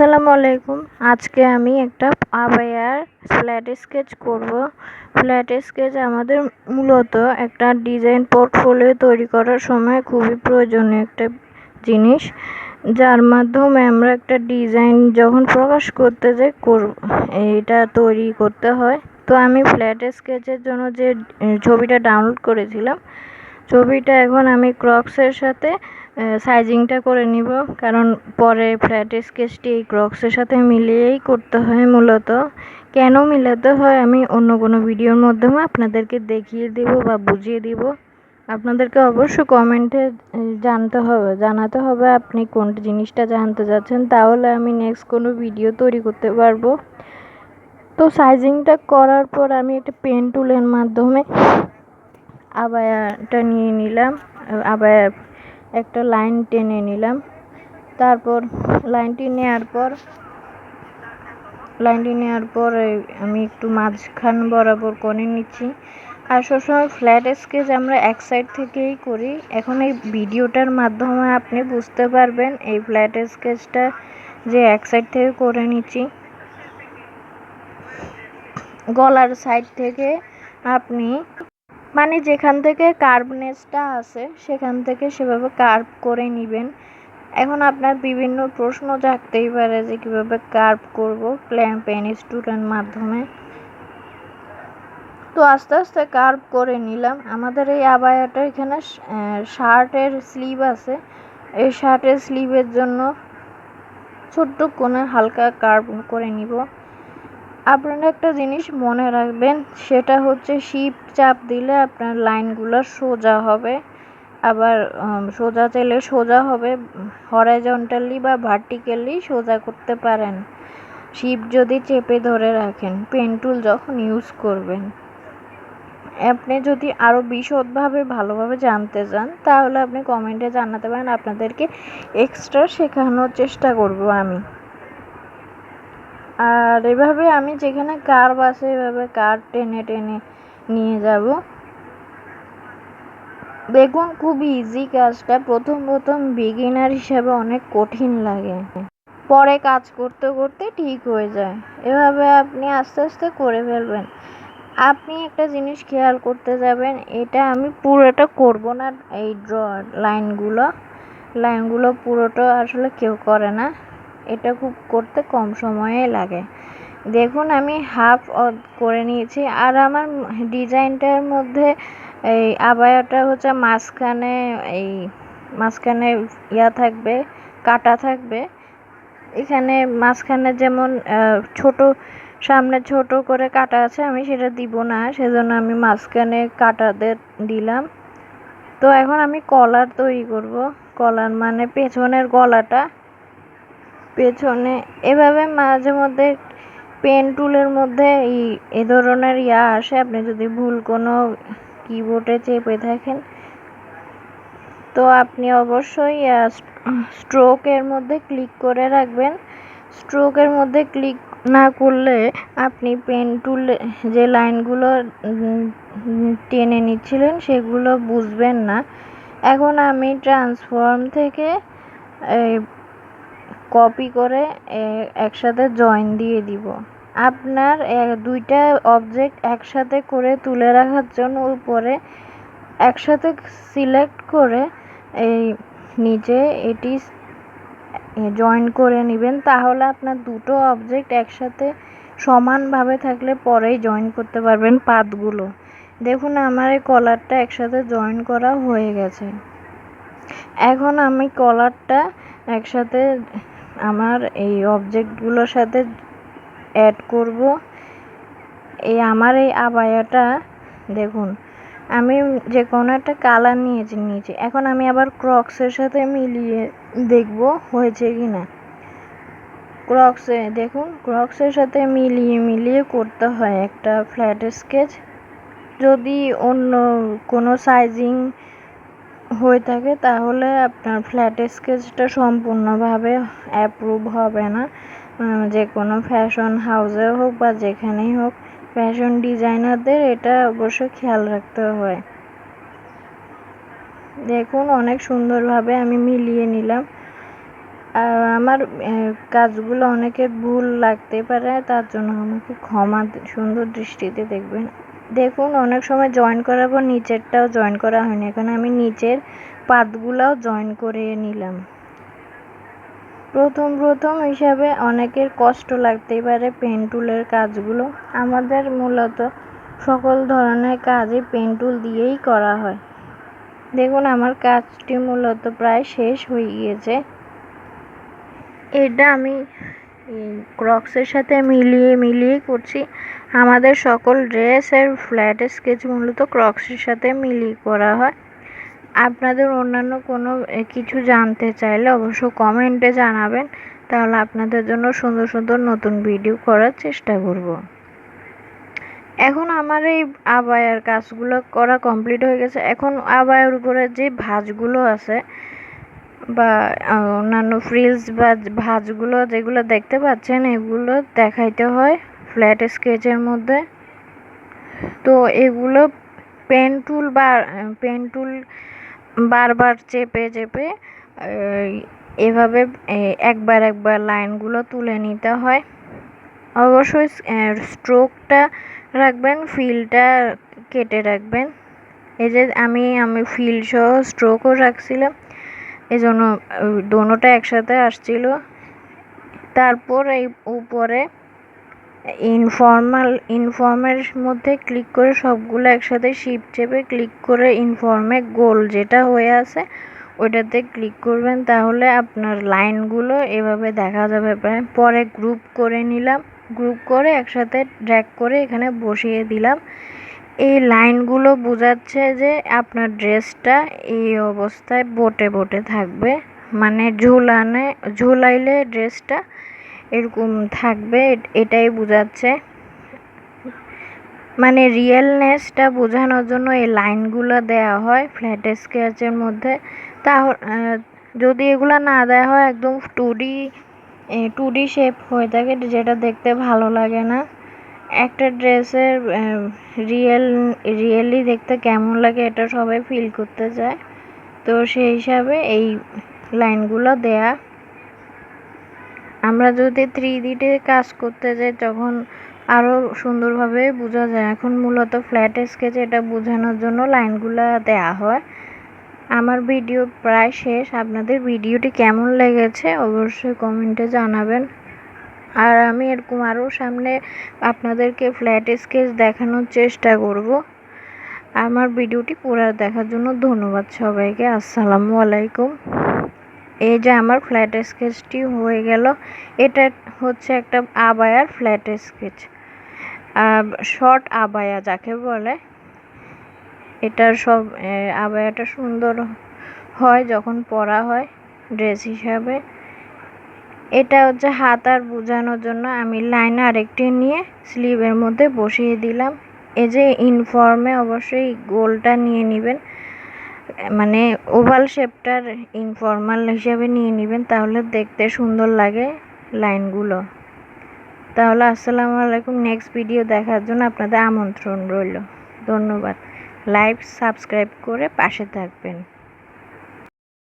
আসসালামু আলাইকুম। আজকে আমি একটা আবায়ার ফ্ল্যাট স্কেচ করব। ফ্ল্যাট স্কেচ আমাদের মূলত একটা ডিজাইন পোর্টফোলিও তৈরি করার সময় খুবই প্রয়োজনীয় একটা জিনিস, যার মাধ্যমে আমরা একটা ডিজাইন যখন প্রকাশ করতে যাই এটা তৈরি করতে হয়। তো আমি ফ্ল্যাট স্কেচের জন্য যে ছবিটা ডাউনলোড করেছিলাম, ছবিটা এখন আমি ক্রক্সের সাথে সাইজিংটা করে নিব, কারণ পরে ফ্ল্যাট স্কেচটি এই ক্রক্সের সাথে মিলিয়েই করতে হয়। মূলত কেন মিলাতে হয় আমি অন্য কোনো ভিডিওর মাধ্যমে আপনাদেরকে দেখিয়ে দিব বা বুঝিয়ে দিব। আপনাদেরকে অবশ্যই কমেন্টে জানাতে হবে আপনি কোন জিনিসটা জানতে চাচ্ছেন, তাহলে আমি নেক্সট কোনো ভিডিও তৈরি করতে পারবো। তো সাইজিংটা করার পর আমি একটা পেন টুলের মাধ্যমে আবায়াটা নিয়ে নিলাম, আবায়ার একটা লাইন টেনে নিলাম। তারপর লাইনটি নেওয়ার পর আমি একটু মাঝখান বরাবর করে নিচ্ছি। আর সবসময় ফ্ল্যাট স্কেচ আমরা এক সাইড থেকেই করি। এখন এই ভিডিওটার মাধ্যমে আপনি বুঝতে পারবেন এই ফ্ল্যাট স্কেচটা যে এক সাইড থেকে করে নিচ্ছি। গলার সাইড থেকে আপনি যেখান থেকে কার্ভনেসটা আছে সেখান থেকে সেভাবে কার্ভ করে নেবেন। এখন আপনার বিভিন্ন প্রশ্ন জাগতেই পারে যে কীভাবে কার্ভ করব পেন স্টুলের মাধ্যমে। তো আস্তে আস্তে কার্ভ করে নিলাম। আমাদের এই আবায়াটা এখানে শার্টের স্লিভ আছে, এই শার্টের স্লিভের জন্য ছোট্ট কোণে হালকা কার্ভ করে নিব। আপনারা একটা জিনিস মনে রাখবেন, সেটা হচ্ছে শিপ চাপ দিলে আপনার লাইনগুলো সোজা হবে। আবার সোজা চাইলে সোজা হবে, হরাইজন্টালি বা ভার্টিক্যালি সোজা করতে পারেন শিপ যদি চেপে ধরে রাখেন পেন টুল যখন ইউজ করবেন। আপনি যদি আরও বিশদভাবে ভালোভাবে জানতে চান তাহলে আপনি কমেন্টে জানাতে পারেন, আপনাদেরকে এক্সট্রা শেখানোর চেষ্টা করব আমি। আর এভাবে আমি যেখানে কার্ভ আছে এভাবে কার্ভ টেনে টেনে নিয়ে যাব। দেখুন খুবই ইজি কাজটা, প্রথম বিগিনার হিসাবে অনেক কঠিন লাগে, পরে কাজ করতে করতে ঠিক হয়ে যায়। এভাবে আপনি আস্তে আস্তে করে ফেলবেন। আপনি একটা জিনিস খেয়াল করতে যাবেন, এটা আমি পুরোটা করব না। এই লাইনগুলো পুরোটা আসলে কেউ করে না, এটা খুব করতে কম সময়ে লাগে। দেখুন আমি হাফ করে নিয়েছি। আর আমার ডিজাইনটার মধ্যে এই আবায়াটা হচ্ছে মাঝখানে থাকবে, কাটা থাকবে। এখানে মাঝখানে যেমন সামনে ছোট করে কাটা আছে, আমি সেটা দিব না, সেজন্য আমি মাঝখানে কাটা দিলাম। তো এখন আমি কলার তৈরি করব। কলার মানে পেছনের গলাটা, পেছনে এভাবে মাঝে মধ্যে পেন টুলের মধ্যে এই ধরনের আসে, আপনি যদি ভুল কোনো কিবোর্ডে চেপে থাকেন তো আপনি অবশ্যই স্ট্রোকের মধ্যে ক্লিক করে রাখবেন। স্ট্রোকের মধ্যে ক্লিক না করলে আপনি পেন টুলে যে লাইনগুলো টেনে নিচ্ছিলেন সেগুলো বুঝবেন না। এখন আমি ট্রান্সফর্ম থেকে কপি করে একসাথে জয়েন দিয়ে দিব। আপনার দুইটা অবজেক্ট একসাথে করে তুলে রাখার জন্য উপরে একসাথে সিলেক্ট করে এই নিচে এটি জয়েন করে নেবেন, তাহলে আপনার দুটো অবজেক্ট একসাথে সমানভাবে থাকলে পরেই জয়েন করতে পারবেন পাতগুলো। দেখুন আমার এই কলারটা একসাথে জয়েন করা হয়ে গেছে। এখন আমি কলারটা একসাথে আমার এই অবজেক্টগুলোর সাথে অ্যাড করব। আমার এই আবায়াটা দেখুন আমি যে কোনো একটা কালার নিয়েছি। এখন আমি আবার ক্রক্সের সাথে মিলিয়ে দেখব হয়েছে কি না। ক্রক্সের সাথে মিলিয়ে করতে হয় একটা ফ্ল্যাট স্কেচ। যদি অন্য কোনো সাইজিং হয়ে থাকে তাহলে আপনার ফ্ল্যাট স্কেচটা সম্পূর্ণভাবে অ্যাপ্রুভ হবে না। যে কোনো ফ্যাশন হাউসে হোক বা যেখানেই হোক, ফ্যাশন ডিজাইনারদের এটা অবশ্যই খেয়াল রাখতে হয়। দেখুন অনেক সুন্দরভাবে আমি মিলিয়ে নিলাম। আমার কাজগুলো অনেকের ভুল লাগতে পারে, তার জন্য আমাকে সুন্দর দৃষ্টিতে দেখবেন। দেখুন অনেক সময় জয়েন করার পর নিচেরটাও জয়েন করা হয়নি, এখানে আমি নিচের পাতগুলাও জয়েন করে নিলাম। প্রথম হিসাবে অনেকের কষ্ট লাগতেই পারে পেন টুলের কাজগুলো। আমাদের মূলত সকল ধরনের কাজই পেন টুল দিয়েই করা হয়। দেখুন আমার কাজটি মূলত প্রায় শেষ হয়ে গিয়েছে। এটা আমি ক্রক্সের সাথে মিলিয়ে করছি। আমাদের সকল ড্রেসের ফ্ল্যাট স্কেচ মূলত ক্রক্সের সাথে মিলিয়ে করা হয়। আপনাদের অন্যান্য কোনো কিছু জানতে চাইলে অবশ্য কমেন্টে জানাবেন, তাহলে আপনাদের জন্য সুন্দর সুন্দর নতুন ভিডিও করার চেষ্টা করব। এখন আমার এই আবায়ার কাজগুলো করা কমপ্লিট হয়ে গেছে। এখন আবায়ার উপরে যে ভাঁজগুলো আছে বা অন্যান্য ফ্রিলস বা ভাঁজগুলো যেগুলো দেখতে পাচ্ছেন, এগুলো দেখাইতে হয় ফ্ল্যাট স্কেচের মধ্যে। তো এগুলো পেন টুল বারবার চেপে এভাবে একবার লাইনগুলো তুলে নিতে হয়। অবশ্যই স্ট্রোকটা রাখবেন, ফিলটা কেটে রাখবেন। এই যে আমি ফিল সহ স্ট্রোকও রাখছিলাম, এজন্য দোনোটা একসাথে আসছিল। তারপর এই উপরে ইনফর্মের মধ্যে ক্লিক করে সবগুলো একসাথে শিফট চেপে ক্লিক করে ইনফর্মে গোল যেটা হয়ে আছে ওইটাতে ক্লিক করবেন, তাহলে আপনার লাইনগুলো এভাবে দেখা যাবে। পরে গ্রুপ করে নিলাম, গ্রুপ করে একসাথে ড্র্যাগ করে এখানে বসিয়ে দিলাম। এই লাইনগুলো বোঝাচ্ছে যে আপনার ড্রেসটা এই অবস্থায় বটে থাকবে, মানে ঝুলাইলে ড্রেসটা এরকম থাকবে, এটাই বোঝাচ্ছে। মানে রিয়েলনেসটা বোঝানোর জন্য এই লাইনগুলো দেওয়া হয় ফ্ল্যাট স্কেচের মধ্যে। যদি এগুলো না দেওয়া হয় একদম টু ডি শেপ হয়ে থাকে, যেটা দেখতে ভালো লাগে না। একটা ড্রেসের রিয়েলি দেখতে কেমন লাগে এটা সবাই ফিল করতে চায়, তো সেই হিসাবে এই লাইনগুলো দেয়া। আমরা যদি 3D কাজ করতে যাই তখন আরও সুন্দরভাবে বোঝা যায়। এখন মূলত ফ্ল্যাট স্কেচে এটা বোঝানোর জন্য লাইনগুলো দেয়া হয়। আমার ভিডিও প্রায় শেষ। আপনাদের ভিডিওটি কেমন লেগেছে অবশ্যই কমেন্টে জানাবেন। আর আমি এরকম আরও সামনে আপনাদেরকে ফ্ল্যাট স্কেচ দেখানোর চেষ্টা করব। আমার ভিডিওটি পুরো দেখার জন্য ধন্যবাদ সবাইকে। আসসালামু আলাইকুম। এই যে আমার ফ্ল্যাট স্কেচটি হয়ে গেল। এটা হচ্ছে একটা আবায়ার ফ্ল্যাট স্কেচ, শর্ট আবায়া যাকে বলে। এটার সব আবায়াটা সুন্দর হয় যখন পরা হয় ড্রেস হিসাবে। এটা হচ্ছে হাত আর বোঝানোর জন্য আমি লাইন আরেকটি নিয়ে স্লিভের মধ্যে বসিয়ে দিলাম। এই যে ইনফর্মে অবশ্যই গোলটা নিয়ে নেবেন, মানে ওভাল শেপটার ইনফর্মাল হিসাবে নিয়ে নেবেন, তাহলে দেখতে সুন্দর লাগে লাইনগুলো। তাহলে আসসালামু আলাইকুম। নেক্সট ভিডিও দেখার জন্য আপনাদের আমন্ত্রণ রইল। ধন্যবাদ। লাইক সাবস্ক্রাইব করে পাশে থাকবেন।